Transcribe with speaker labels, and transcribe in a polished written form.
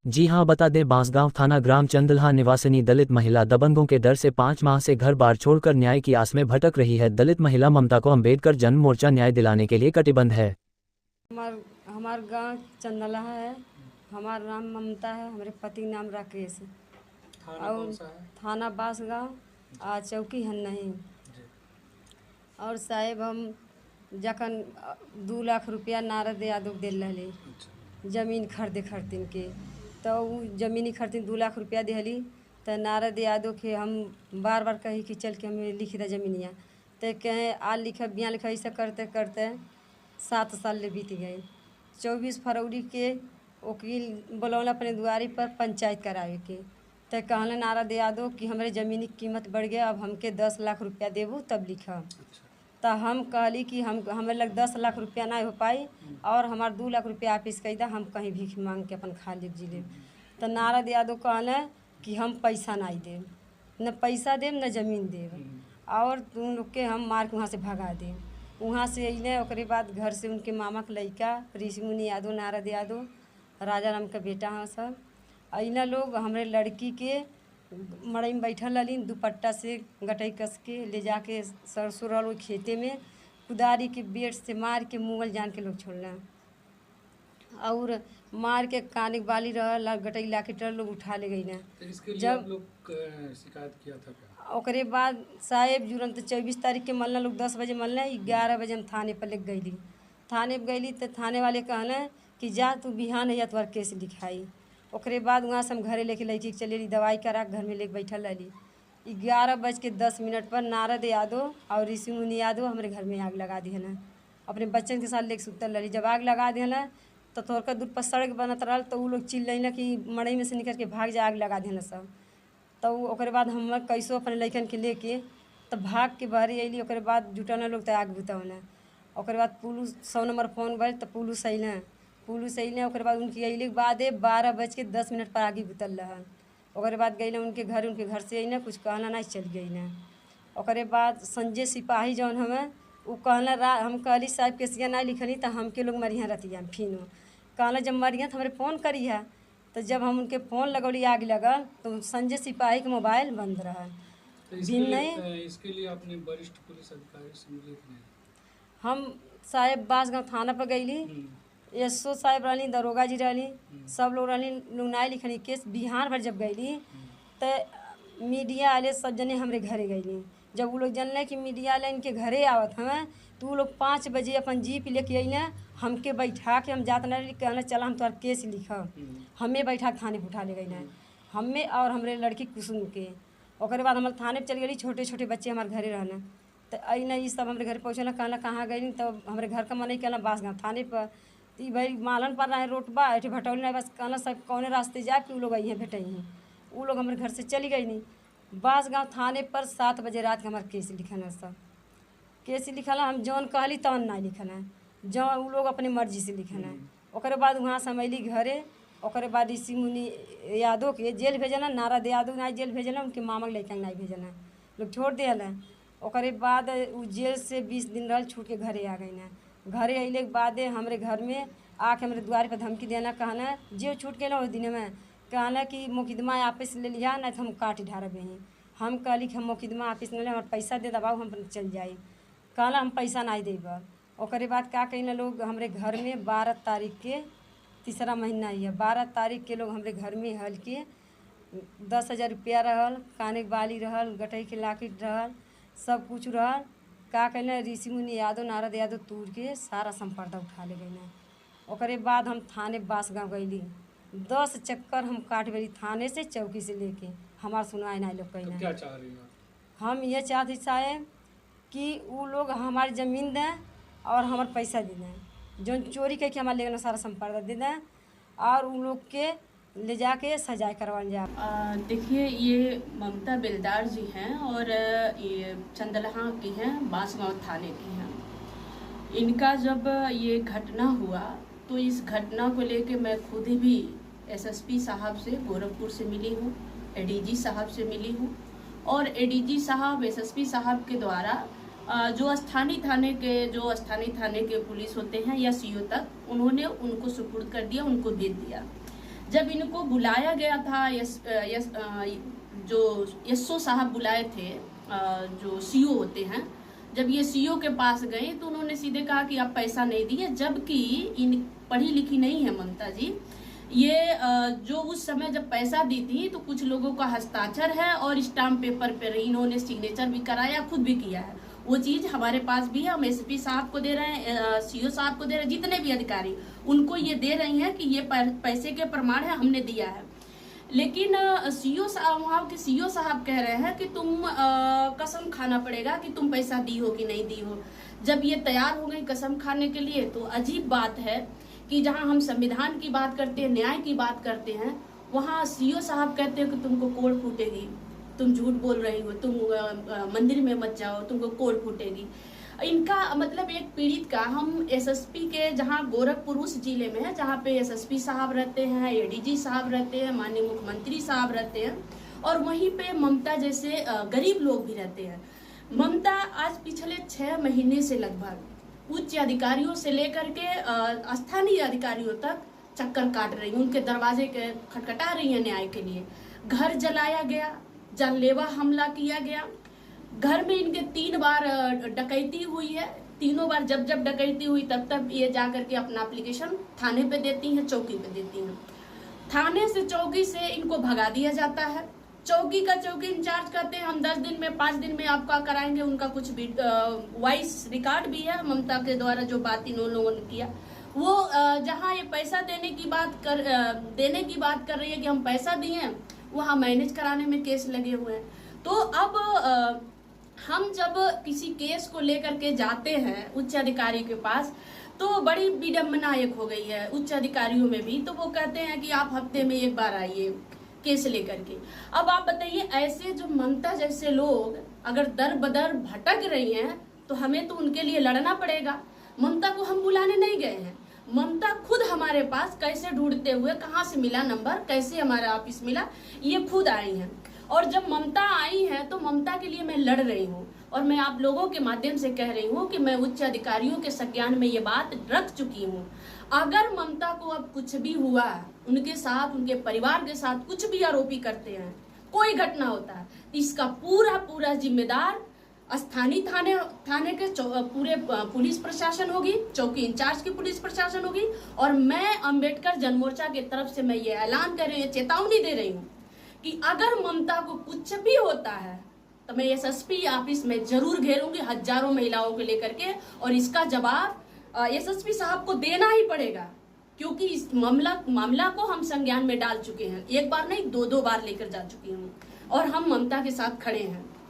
Speaker 1: जी हां, बता दें बांसगांव थाना ग्राम चंदल्हा निवासिनी दलित महिला दबंगों के डर से 5 माह से घर बार छोड़कर न्याय की आस में भटक रही है। दलित महिला ममता को अम्बेडकर जन मोर्चा न्याय दिलाने के लिए कटिबद्ध है।
Speaker 2: हमार गांव चंदल्हा है। हमारा नाम ममता है, हमारे पति नाम राकेश है और थाना बांसगांव चौकी है नहीं। और साहेब हम जखन 2 लाख रुपया नारद यादव दिल रही जमीन खरीदे खातिर के, तो जमीनी खातिर 2 लाख रुपया दिहली। तो नारद यादव के हम बार बार कही कि चल के हमें लिख दे जमीनिया, तो कहें आ लिख बिया लिखा ऐसा करते करते 7 साल ले बीत गए। 24 फरवरी के वकील बुलौला अपने दुआरी पर पंचायत करावे के, तो कहले नारद यादव कि हमारे ज़मीन की कीमत बढ़ गया, अब हमके 10 लाख रुपया देबू तब लिखा। तो हम कहली कि हमें लग 10 लाख रुपया नहीं हो पाई और हमार 2 लाख रुपया वापिस कर दा, हम कहीं भीख मांग के अपन खा लेब जी लेब। तो नारद यादव कहले कि हम पैसा नहीं देब, न पैसा देब न ज़मीन देब, और तुम लोग के हम मार के वहाँ से भगा देब। वहाँ से अइले, ओकरे बाद घर से उनके मामा के लड़का ऋषि मुनि यादव, नारद यादव राजा राम का बेटा हैं सब अइला लोग हमारे लड़की के मड़ई में बैठल रही, दुपट्टा से गटई कस के ले जाके सरसों रल खेते में कुदारी के बेट से मार के मुगल जान के लोग छोड़ना, और मार के कान बाली रहा गटई ला के लोग उठा ले गई ना।
Speaker 3: तो इसके लिए
Speaker 2: जब
Speaker 3: आप लोग शिकायत किया था क्या?
Speaker 2: ओकरे बाद साहेब जुरन तो 24 तारीख के मलना लोग 10 बजे मलना, 11 बजे हम थाने पर लेके गईली। थाने पर गईली तो थाने वाले कहले कि जा तू बिहान है तुम्हार केस लिखाई। ओकरे बाद वहाँ से हम घरे लेके लड़की के चले दवाई करा घर में लेके बैठल रही। 11:10 पर नारद यादव और ऋषि मुनि यादव हमारे घर में आग लगा दी है ना, अपने बच्चन के साथ लेके सुतल रही। जब आग लगा दी है ना तो थोड़ा दूर पर सड़क बनत रहा, तो वो लोग चिल्लैला कि मड़ई में से निकल के भाग जा, आग लगा दी है सब। तो ओकरे बाद हम कैसो अपने लड़कन के लेके तो भाग के बाहरी अली। ओकरे बाद जुटना लोग तो आग बुतौना। ओकरे बाद पुलिस 100 नंबर फ़ोन भर तो पुलिस अइले। ओकरे बाद उनकी अइले के बाद 12:10 पर आगे बुतल रहन। ओकरे बाद गई उनके घर से अइना, कुछ कहना नहीं चल गई ना। ओकरे बाद संजय सिपाही जौन हमें वो कहला, हम कहली साहब केसिया नहीं लिखनी तो हमके लोग मरिया रतिया फिनो कहला जब मरिया तो हमारे फ़ोन करिया। तो जब हम उनके फ़ोन लगौली आग लगल तो संजय सिपाही के मोबाइल बंद रहा।
Speaker 3: तो इसके लिए आपने वरिष्ठ पुलिस अधिकारी से मिले कि नहीं?
Speaker 2: हम साहेब बांसगांव थाना पर गईली, एसओ साहब रहनी, दरोगा जी रहनी, सब लोग रहनी, लोग नहीं लिखनी केस। बिहार भर जब गईली तो मीडिया वाले सब जने हमारे घरे गईली। जब वो लोग जानले कि मीडिया वाले इनके घरे आवत हमें, तो वो लोग 5 बजे अपन जीप लेके अइले, हमके बैठा के हम जात नहीं कहना चला हम तुम्हारा केस लिखब, हमें बैठा के थाने पर उठा ले गई ना, हमें और हमारे लड़की कुसुम के। ओकरे बाद हमारे थाने पर चल गई, छोटे छोटे बच्चे हमारे घरे रहना। तो अइना ये सब हमारे घर पहुँचना, कहना कहाँ गई, तो हमारे घर का मन ही कहना बांसगांव थाने पर। तो भाई मालन पर रहे रोटबा ऐसे भटौली नहीं, बस कहना सब कौन रास्ते जाए कि वो लोग आई हैं भेटई हैं। वो लोग हमारे घर से चली गई नहीं। बांसगांव थाने पर 7 बजे रात के हमारा केस लिखना, सब केस लिखना, हम जौन कहली तौन नहीं लिखना, जो वो लोग अपनी मर्जी से लिखना। ओकरे बाद वहाँ से हम अइली घरे। ओकरे बाद ऋषि मुनि यादव के जेल भेजना, नारद यादव नहीं जेल भेजना, उनके मामा के लड़का नहीं भेजना, लोग छोड़ दिया। ओकरे बाद वो जेल से 20 दिन रह छूट के घरे आ गई ना। घरे अइले के बाद हमारे घर में आके हमारे द्वार पर धमकी देना, कहना जो छूट के ना उस दिन में कहना कि मुकदमा आपस ले लिया नहीं तो हम काट ढारब ही। हम कहली कि हम मुकदमा आपस ले हमारे पैसा दे दबाओ हम चल जाए, कहला हम पैसा नहीं देब। ओकरे बाद का कहीं लोग हमारे घर में 12 तारीख के 3रा महीना है, 12 तारीख के लोग हमारे घर में हल के 10,000 रुपया रहल, काने के बाली रहल, गटई के लाकिट रहल, सब कुछ रहल। का कहना ऋषि मुनि यादव नारद यादव तूर के सारा संपर्दा उठा ले गई ना। ओकरे बाद हम थाने बांसगांव गईली, 10 चक्कर हम काट गई थाने से चौकी से लेके, हमार सुनवाई नहीं लोग कहना।
Speaker 3: क्या चाह रही हैं?
Speaker 2: हम ये चाहते साहेब कि वो लोग हमारी ज़मीन दें और हमारे पैसा दे दें, जो चोरी करके हमारे लेना सारा संपर्दा दे दें, और उन लोग के ले जाके सजाए करवा जाए।
Speaker 4: देखिए ये ममता बेलदार जी हैं और ये चंदल्हा की हैं, बांसगांव थाने की हैं। इनका जब ये घटना हुआ तो इस घटना को लेके मैं खुद ही भी एसएसपी साहब से गोरखपुर से मिली हूँ, एडीजी साहब से मिली हूँ, और एडीजी साहब एसएसपी साहब के द्वारा जो स्थानीय थाने के पुलिस होते हैं या सीओ तक, उन्होंने उनको सुपुर्द कर दिया, उनको दे दिया। जब इनको बुलाया गया था जो एसओ साहब बुलाए थे, जो सीओ होते हैं, जब ये सीओ के पास गए तो उन्होंने सीधे कहा कि आप पैसा नहीं दिए, जबकि इन पढ़ी लिखी नहीं है ममता जी। ये जो उस समय जब पैसा दी थी तो कुछ लोगों का हस्ताक्षर है और स्टाम्प पेपर पर इन्होंने सिग्नेचर भी कराया, खुद भी किया है। वो चीज हमारे पास भी है, हम एसपी साहब को दे रहे हैं, सीओ साहब को दे रहे हैं, जितने भी अधिकारी उनको ये दे रही हैं कि ये पैसे के प्रमाण है, हमने दिया है। लेकिन सीओ साहब, वहाँ के सीओ साहब कह रहे हैं कि तुम कसम खाना पड़ेगा कि तुम पैसा दी हो कि नहीं दी हो। जब ये तैयार हो गई कसम खाने के लिए तो अजीब बात है कि जहाँ हम संविधान की बात करते हैं, न्याय की बात करते हैं, वहाँ सीओ साहब कहते हैं कि तुमको कोड़ फूटेगी, तुम झूठ बोल रही हो, तुम मंदिर में मत जाओ, तुमको कोड़ फूटेगी। इनका मतलब एक पीड़ित का, हम एसएसपी के जहाँ गोरखपुर उस जिले में है जहाँ पे एसएसपी साहब रहते हैं, एडीजी साहब रहते हैं, माननीय मुख्यमंत्री साहब रहते हैं, और वहीं पे ममता जैसे गरीब लोग भी रहते हैं। ममता आज पिछले 6 महीने से लगभग उच्च अधिकारियों से लेकर के स्थानीय अधिकारियों तक चक्कर काट रही है, उनके दरवाजे के खटखटा रही है न्याय के लिए। घर जलाया गया, जानलेवा हमला किया गया, घर में इनके 3 बार डकैती हुई है। तीनों बार जब डकैती हुई तब ये जाकर के अपना एप्लीकेशन थाने पे देती हैं, चौकी पे देती हैं। थाने से चौकी से इनको भगा दिया जाता है। चौकी का चौकी इंचार्ज कहते हैं हम 10 दिन में 5 दिन में आपका कराएंगे। उनका कुछ भी वॉइस रिकॉर्ड भी है ममता के द्वारा जो बात इन लोगों ने किया। वो जहाँ ये पैसा देने की बात कर रही है कि हम पैसा दिए, वहाँ मैनेज कराने में केस लगे हुए हैं। तो अब हम जब किसी केस को लेकर के जाते हैं उच्च अधिकारी के पास तो बड़ी विडम्बना एक हो गई है उच्च अधिकारियों में भी। तो वो कहते हैं कि आप हफ्ते में 1 बार आइए केस लेकर के। अब आप बताइए, ऐसे जो ममता जैसे लोग अगर दर बदर भटक रही हैं तो हमें तो उनके लिए लड़ना पड़ेगा। ममता को हम बुलाने नहीं गए हैं, ममता खुद हमारे पास कैसे ढूंढते हुए, कहाँ से मिला नंबर, कैसे हमारा ऑफिस मिला, ये खुद आई हैं। और जब ममता आई है तो ममता के लिए मैं लड़ रही हूँ, और मैं आप लोगों के माध्यम से कह रही हूँ कि मैं उच्च अधिकारियों के संज्ञान में ये बात रख चुकी हूँ। अगर ममता को अब कुछ भी हुआ, उनके साथ, उनके परिवार के साथ कुछ भी आरोपी करते हैं, कोई घटना होता है, तो इसका पूरा जिम्मेदार स्थानीय थाने के पूरे पुलिस प्रशासन होगी, चौकी इंचार्ज की पुलिस प्रशासन होगी। और मैं अंबेडकर जनमोर्चा की तरफ से मैं ये ऐलान कर रही हूँ, चेतावनी दे रही हूँ कि अगर ममता को कुछ भी होता है तो मैं एसएसपी ऑफिस में जरूर घेरूंगी हजारों महिलाओं को लेकर के, और इसका जवाब एसएसपी साहब को देना ही पड़ेगा, क्योंकि इस मामला को हम संज्ञान में डाल चुके हैं। 1 बार नहीं, 2 बार लेकर जा चुकी हूँ, और हम ममता के साथ खड़े हैं।